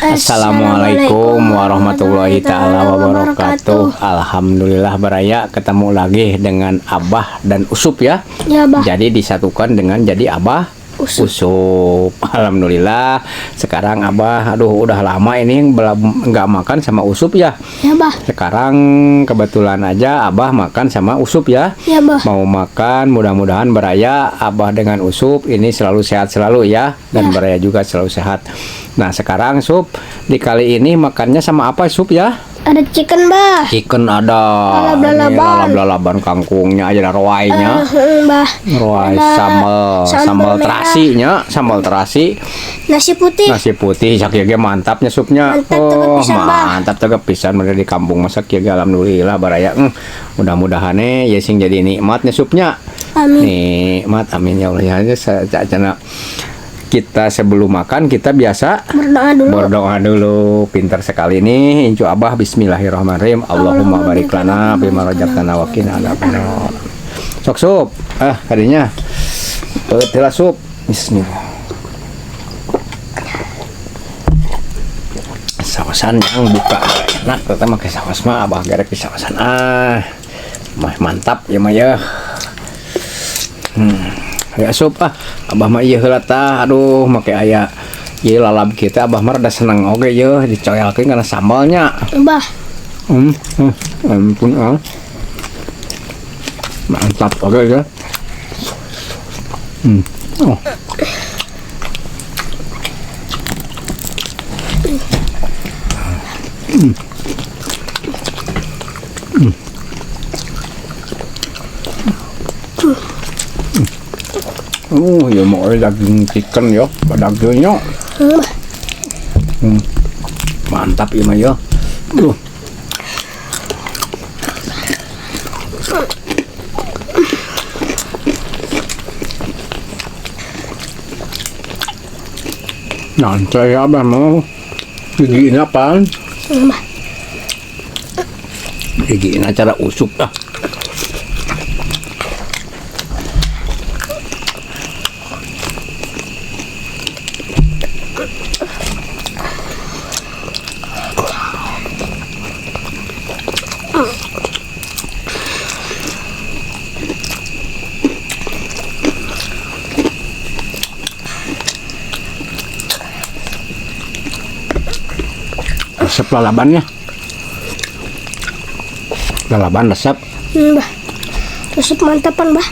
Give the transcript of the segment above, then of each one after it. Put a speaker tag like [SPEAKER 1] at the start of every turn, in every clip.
[SPEAKER 1] Assalamualaikum warahmatullahi ta'ala wabarakatuh. Alhamdulillah beraya ketemu lagi dengan Abah dan Usup ya.
[SPEAKER 2] Ya, Bah.
[SPEAKER 1] Jadi disatukan dengan jadi Abah Usup. Alhamdulillah. Sekarang Abah, udah lama ini nggak makan sama Usup ya.
[SPEAKER 2] Ya, Bah.
[SPEAKER 1] Sekarang kebetulan aja Abah makan sama Usup ya.
[SPEAKER 2] Ya, Bah.
[SPEAKER 1] Mau makan, mudah-mudahan beraya Abah dengan Usup ini selalu sehat selalu ya. Dan beraya juga selalu sehat. Nah sekarang Sup, di kali ini makannya sama apa Sup ya?
[SPEAKER 2] Ada chicken, Bah.
[SPEAKER 1] Chicken ada. Lalap-lalapan kangkungnya aja, ada roainya.
[SPEAKER 2] Bah.
[SPEAKER 1] Roai sambal terasinya, sambal terasi.
[SPEAKER 2] Nasi putih.
[SPEAKER 1] Nasi putih, sakit mantapnya supnya. Mantap tegap pisan bener di kampung masak ya, alhamdulillah baraya. Mudah-mudahan ya sing jadi nikmatnya supnya.
[SPEAKER 2] Amin.
[SPEAKER 1] Nikmat, amin ya Allah ya. Saya kita sebelum makan kita biasa berdoa dulu. Pintar sekali nih Incu Abah. Bismillahirrahmanirrahim. Allahumma barik lana bima razaqtana wa qina adzabannar. Sok Sup, kadinya telah Sup. Bismillah. Sawasan yang buka enak, terutama ke sawas mah Abah garek ke sawasan. Mantap ya mah ya. Ya Sup Abah mah ieu heula tah, aduh make aya ieu lalap kita Abah mah rada seneng oge ye dicoyalkeun kana sambalnya.
[SPEAKER 2] Bah.
[SPEAKER 1] Ampun mantap oge ya. Oh. Ya mau daging chicken ya, dagingnya. Mantap ya mah ya. Nah, saya Abah mau gigiin apaan? Gigiin acara Usup dah. Resep lalabannya, lalaban resep.
[SPEAKER 2] Bah. Resep mantapan, Bah.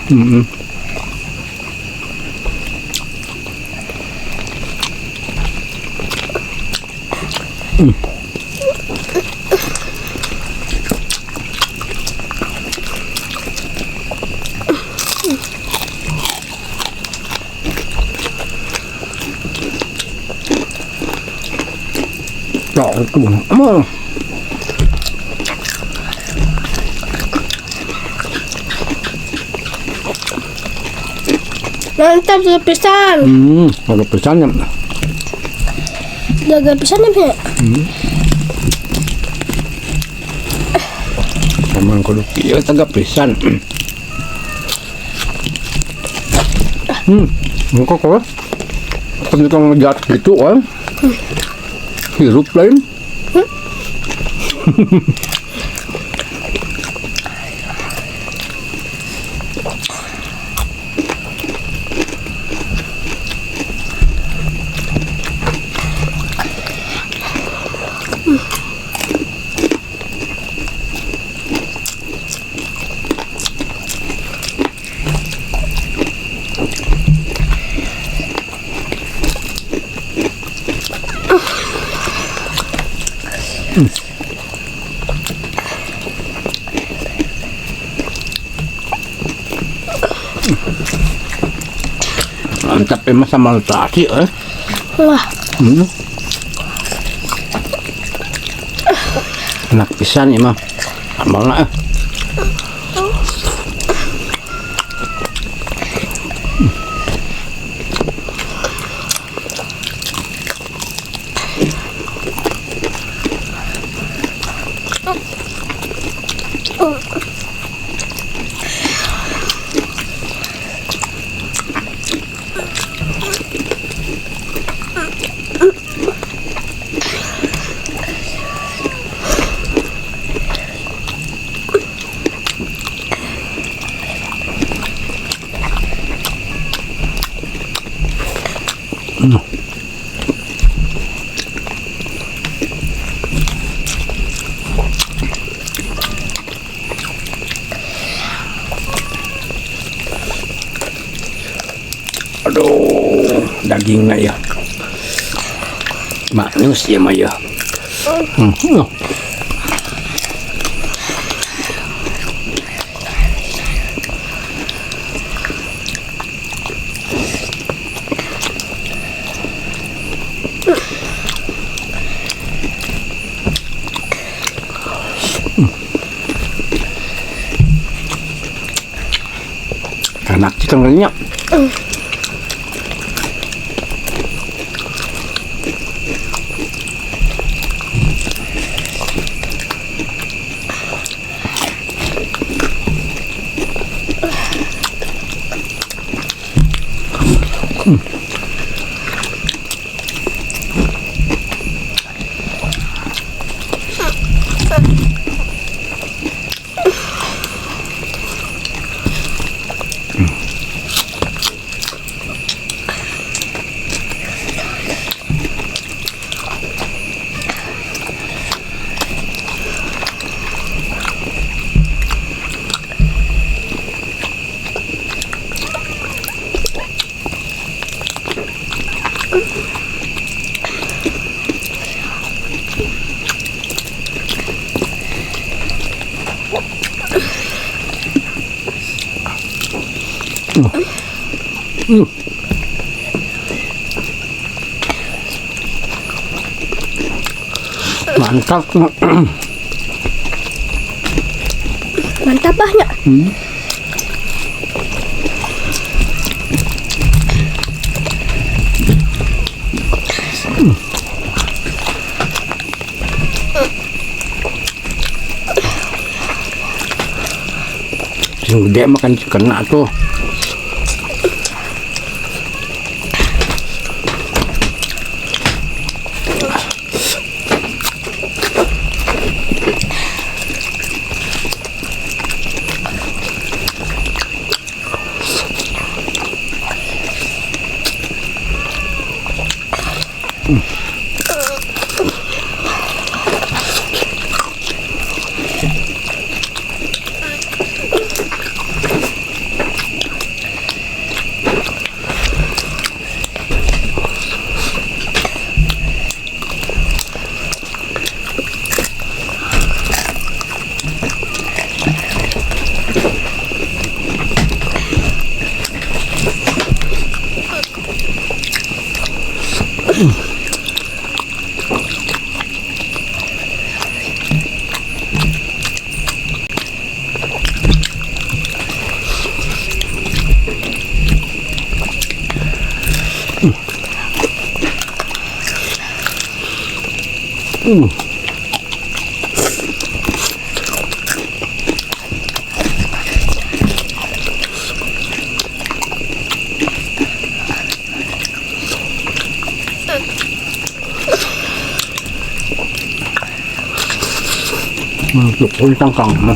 [SPEAKER 1] Itu
[SPEAKER 2] Mantap juga pisan.
[SPEAKER 1] ada pisannya.
[SPEAKER 2] Jaga pisan ya.
[SPEAKER 1] Emang kudu ieu tegap pisan. Engko kok ketika ngejat gitu kan. Hirup lain. Mantap emang sama terasi
[SPEAKER 2] Wah.
[SPEAKER 1] Enak pisan emang sambalna Aduh, dagingnya ya. Manis ya mah ya. Enak chicken kalinya. Mantap.
[SPEAKER 2] Mantap banyak.
[SPEAKER 1] Yang gede makan kena tuh. Lục ôi tăng còng mà.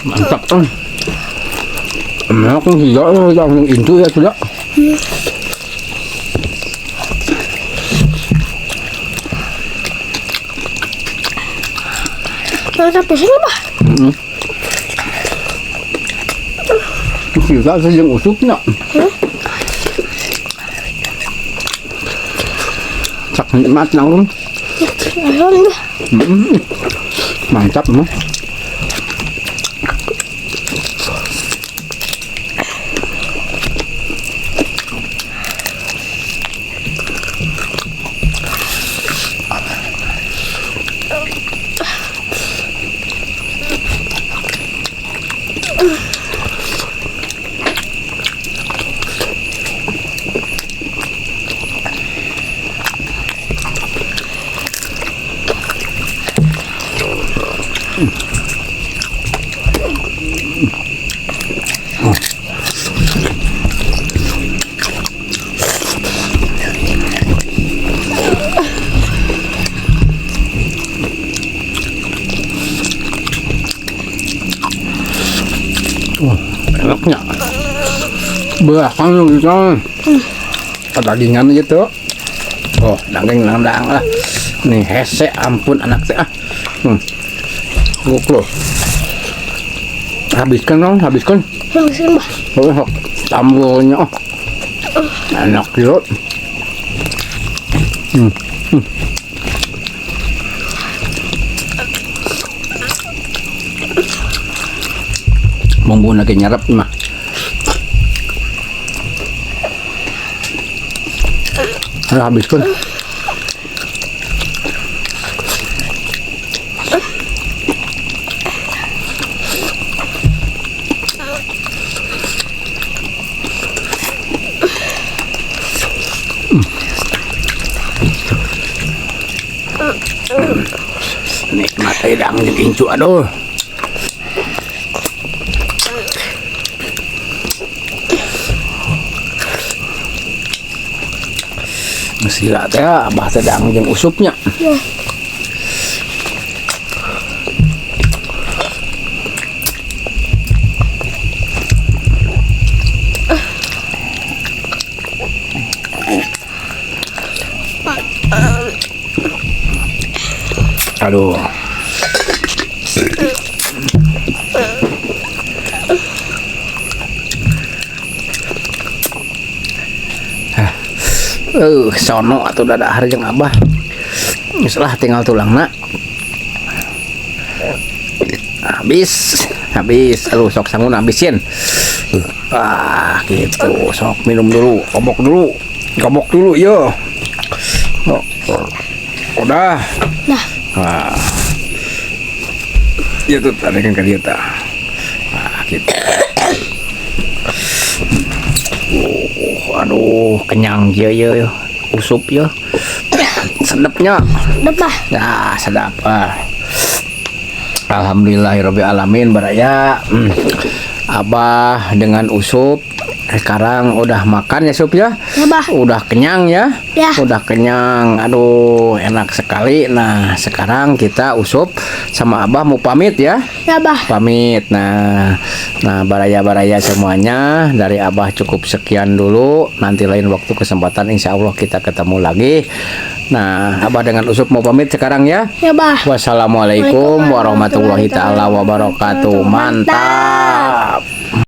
[SPEAKER 1] Mantap kan. Aku tidak yang itu ya tidak.
[SPEAKER 2] Mantap pisang apa?
[SPEAKER 1] Juga sejeng usupnya. Cak nikmat langsung.
[SPEAKER 2] Alhamdulillah.
[SPEAKER 1] Mantap mah. Enaknya bahkan gitu dagingnya gitu. Oh, daging landang lah. Nih hese ampun anak teh ah. Goklo. Habiskan dong, habiskan.
[SPEAKER 2] Habisin, Bah.
[SPEAKER 1] Oh, sambelnya oh. Enak gitu. Bumbu lagi nyerap mah. Habiskan. Nikmat hidang jeung incu aduh. Sila teh abah teh dang jeung usupnya.
[SPEAKER 2] Ya.
[SPEAKER 1] Aduh. Sono atau dadahar jeung abah. Salah tinggal tulangna. Habis. Aduh sok sangun habisin. Gitu. Sok minum dulu, kobok dulu yo. Oh, udah.
[SPEAKER 2] Nah.
[SPEAKER 1] Ya tuh tadi kan dia ta. Gitu. Aduh, kenyang ya. Usup ya. Sedapnya.
[SPEAKER 2] Sedap, Bah.
[SPEAKER 1] Ya, sedap. Alhamdulillahirabbil alamin baraya. Abah dengan usup sekarang udah makan ya Sup ya?
[SPEAKER 2] Ya, Bah.
[SPEAKER 1] Udah kenyang ya?
[SPEAKER 2] Ya.
[SPEAKER 1] Udah kenyang. Aduh, enak sekali. Nah, sekarang kita Usup sama Abah mau pamit ya?
[SPEAKER 2] Ya, Bah.
[SPEAKER 1] Pamit. Nah, baraya-baraya semuanya dari Abah cukup sekian dulu. Nanti lain waktu kesempatan insya Allah kita ketemu lagi. Nah, Abah dengan Usup mau pamit sekarang ya?
[SPEAKER 2] Ya, Bah.
[SPEAKER 1] Wassalamualaikum warahmatullahi taala wabarakatuh. Mantap.